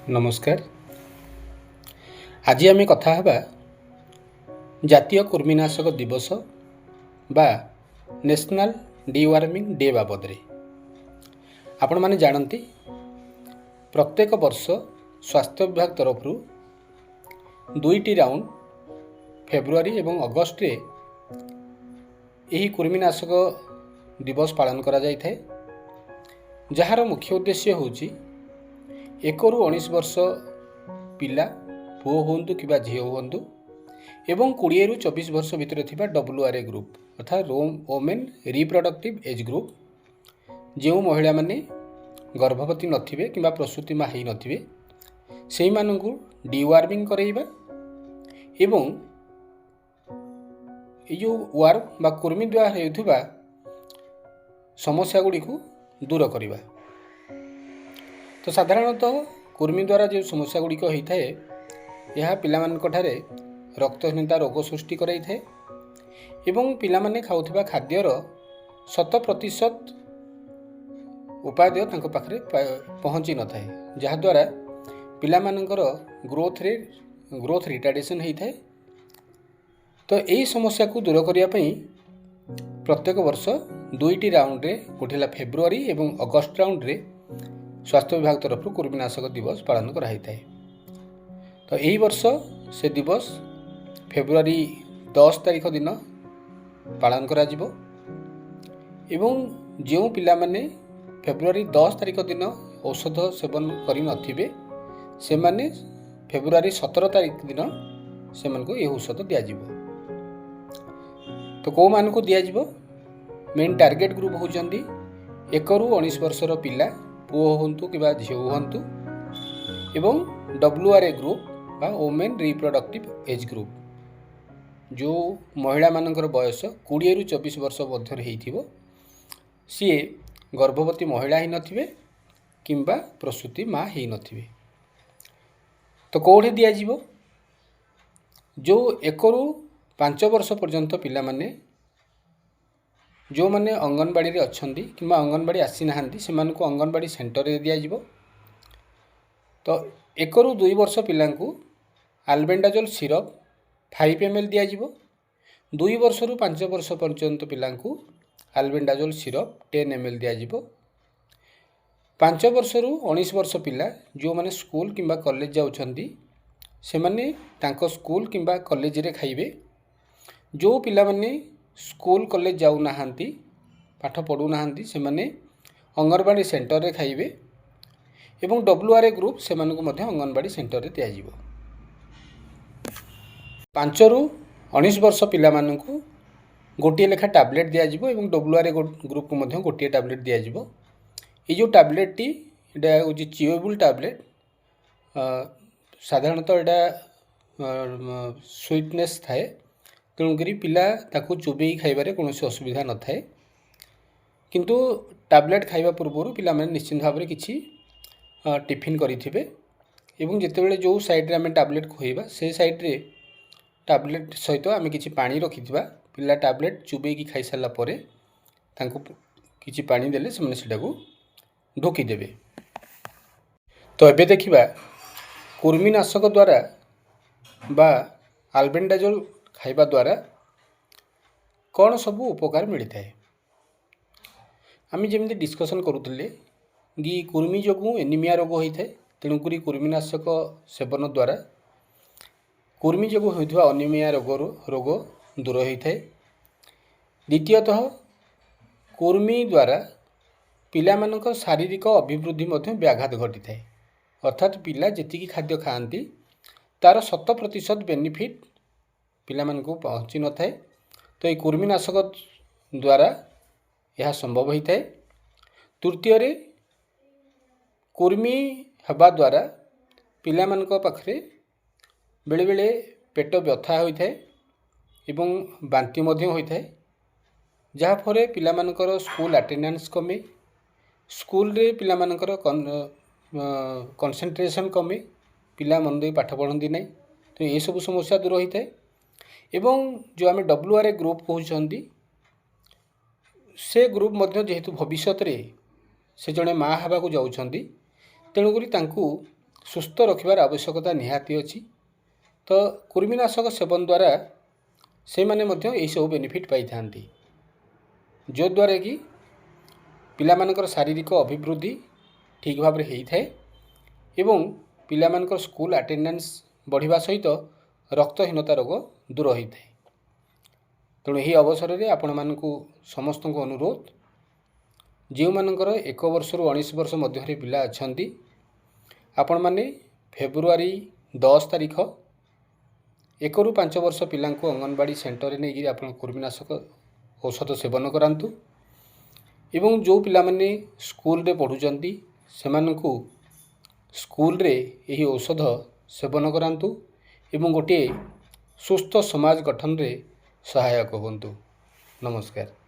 नमस्कार। आज आम कथा हेबा जातीय कृमिनाशक दिवस बा नेशनल डिवार्मिंग डे बाबद रे। आपण माने जानती प्रत्येक वर्ष स्वास्थ्य विभाग तरफ दुईटी राउंड फेब्रुआरी एवं अगस्ट रे यही कृमिनाशक दिवस पालन करा जाय थाए, जार मुख्य उद्देश्य होची 1 ରୁ 19 वर्ष पिला पुओ हुंतु कि झील हुंतु एवं 20 ରୁ 24 वर्ष भितर थिबा WRA ग्रुप अर्थात वोमेन रिप्रोडक्टिव एज ग्रुप, जो महिला माने गर्भवती नथिबे किंबा प्रसूति मा हेई नथिबे सेही माननकु डिवार्मिंग करेइबा एवं ए जो वार्म बा कृमि द्वारा हेउथबा समस्या गुडी को दूर करिबा। तो साधारणतः कृमि द्वारा जो समस्या गुड़िक होता है यह पिलामानଙ୍କଠାରେ रक्तहीनता रोग सृष्टि कराई थाए एवं पिलामाने खाउथिबा खाद्यर 100% उपादेय तांको पाखरे पहुँची न थाए, जहाद्वारा पिलामानଙ୍କର ग्रोथ रिटार्डेशन होता है। तो यही समस्या को दूर करने प्रत्येक वर्ष दुईटी राउंड रे गोटे फेब्रुआरी एवं अगस्ट राउंड रे स्वास्थ्य विभाग तरफ कृमिनाशक दिवस पालन कराई थाए। तो यही वर्ष से दिवस फेब्रुआरी 10 तारीख दिन पालन करा जिवो एवं जो पिला माने फेब्रुआरी 10 तारीख दिन औषध सेवन करि नथिबे से माने फेब्रुआरी 17 तारीख दिन से मानको ये औषध दिया जिवो। तो को मान को दिया जिवो? मेन टार्गेट ग्रुप होचंदी 1 ରୁ 19 वर्षर पिला पुओ हुंतु कि झील हुंतु एवं WRA ग्रुप बा वोमेन रिप्रोडक्टिव एज ग्रुप, जो महिला मानकर बयस 20 ରୁ 24 वर्ष मध्य हेइथिबो, सी गर्भवती महिला ही नथिबे किंबा प्रसूति माँ ही नथिबे। तो कोठे दिया जिवो? जो 1 ରୁ 5 वर्ष पर्यंत पिला माने जो माने अंगनवाड़ी रे अछंती किंबा अंगनवाड़ी आसी नाहंती सेमानकु अंगनवाड़ी सेंटर रे दिया जिवो। तो 1 ରୁ 2 वर्ष पिलांकु आल्बेंडाजोल सिरप 5 ml दिया जिवो। 2 वर्ष ରୁ 5 वर्ष पर्यंत पिलांकु आल्बेंडाजोल सिरप 10 ml दिया जिवो। 5 वर्ष ରୁ 19 वर्ष पिला जो माने स्कूल किंबा कॉलेज जाउछंती से माने तांको स्कूल किंबा कॉलेज रे खाइबे। जो पिला माने स्कूल कॉलेज जाऊ नाहांती पाठ पढ़ू नाहांती से माने अंगनवाड़ी सेंटर रे खाइबे एवं WRA ग्रुप से मानकु मध्य अंगनवाड़ी सेंटर रे दिया जिवो। 5 ରୁ 19 वर्ष पिला मानकु गोटे लेखा टैबलेट दिया जिवो एवं WRA ग्रुप को मध्य गोटे टैबलेट दिया जिवो। ये जो टैबलेट टी एटा होची चिवेबल टैबलेट, साधारणतः एटा स्वीटनेस थाए, तेणुकरी पिला ताकू चुबेई खाइबारे कौनसी असुविधा न थाए, किंतु टैबलेट खाइबा पूर्व पिला माने निश्चित भाव में किसी टिफिन करिथिबे एवं जेतेबेले जो साइड रे आमे टैबलेट खोइबा से साइड रे टैबलेट सहित आमे किछि पानी रखिथिबा, पिला टैबलेट चुबेई की खाइ साला परे तांको किछि पानी देले से माने सेटाको ढोकी देबे। तो एबे देखिबा कृमिनाशक द्वारा बा आल्बेंडाजोल खाइबा द्वारा कौन सबू उपकार मिलता है। आम जमी डिस्कसन करुले कि कृमि जो एनीमिया रोग होता है, तेणुक कृमिनाशक सेवन द्वारा कृमि जो होता अनिमिया रोग दूर होता है। द्वितीयतः कृमि द्वारा पिला मानक शारीरिक अभिवृद्धि व्याघात घटी थाए, अर्थात पिला जेतिकी खाद्य खाआंती तार 100% बेनिफिट पिला मानकु पहुँची न थाए। तो ये कृमिनाशक द्वारा यह संभव होता है। तृतीय रे कृमि हवा द्वारा पिला मानक पाखरे बेले बेले पेट व्यथा होता है एवं बांति मध्य होता है, जहाँ फरे पिला मानकर स्कूल अटेंडेंस कमे, स्कूल रे पिला मानकर कंसंट्रेशन कमे, पिला मन दे पाठ पढ़ती नहीं। तो ये सब समस्या दूर होता है। एवं जो आम WRA ग्रुप कहते से ग्रुप मध्य जेहेतु भविष्य रे से जड़े माँ हवा को जाऊँच, तेणुक ସୁସ୍ଥ ରଖିବାର ଆବଶ୍ୟକତା ନିହାତି ଅଛି। ତ କୃମିନାଶକ ସେବନ ଦ୍ୱାରା ସେମାନେ ମଧ୍ୟ ଏହିସବୁ ବେନିଫିଟ୍ ପାଇଥାନ୍ତି, ଯଦ୍ୱାରା କି ପିଲାମାନଙ୍କର ଶାରୀରିକ ଅଭିବୃଦ୍ଧି ଠିକ୍ ଭାବରେ ହେଇଥାଏ ଏବଂ ପିଲାମାନଙ୍କର ସ୍କୁଲ ଆଟେଣ୍ଡାନ୍ସ ବଢ଼ିବା ସହିତ ରକ୍ତହୀନତା ରୋଗ ଦୂର ହୋଇଥାଏ। ତେଣୁ ଏହି ଅବସରରେ ଆପଣମାନଙ୍କୁ ସମସ୍ତଙ୍କୁ ଅନୁରୋଧ, ଯେଉଁମାନଙ୍କର 1 ବର୍ଷରୁ 19 ବର୍ଷ ମଧ୍ୟରେ ପିଲା ଅଛନ୍ତି, ଆପଣମାନେ ଫେବୃଆରୀ 10 ତାରିଖ 1ରୁ 5 ବର୍ଷ ପିଲାଙ୍କୁ ଅଙ୍ଗନବାଡ଼ି ସେଣ୍ଟରରେ ନେଇକରି ଆପଣ କୃମିନାଶକ ଔଷଧ ସେବନ କରାନ୍ତୁ ଏବଂ ଯେଉଁ ପିଲାମାନେ ସ୍କୁଲରେ ପଢ଼ୁଛନ୍ତି ସେମାନଙ୍କୁ ସ୍କୁଲରେ ଏହି ଔଷଧ ସେବନ କରାନ୍ତୁ ଏବଂ ଗୋଟିଏ ସୁସ୍ଥ ସମାଜ ଗଠନରେ ସହାୟକ ହୁଅନ୍ତୁ। ନମସ୍କାର।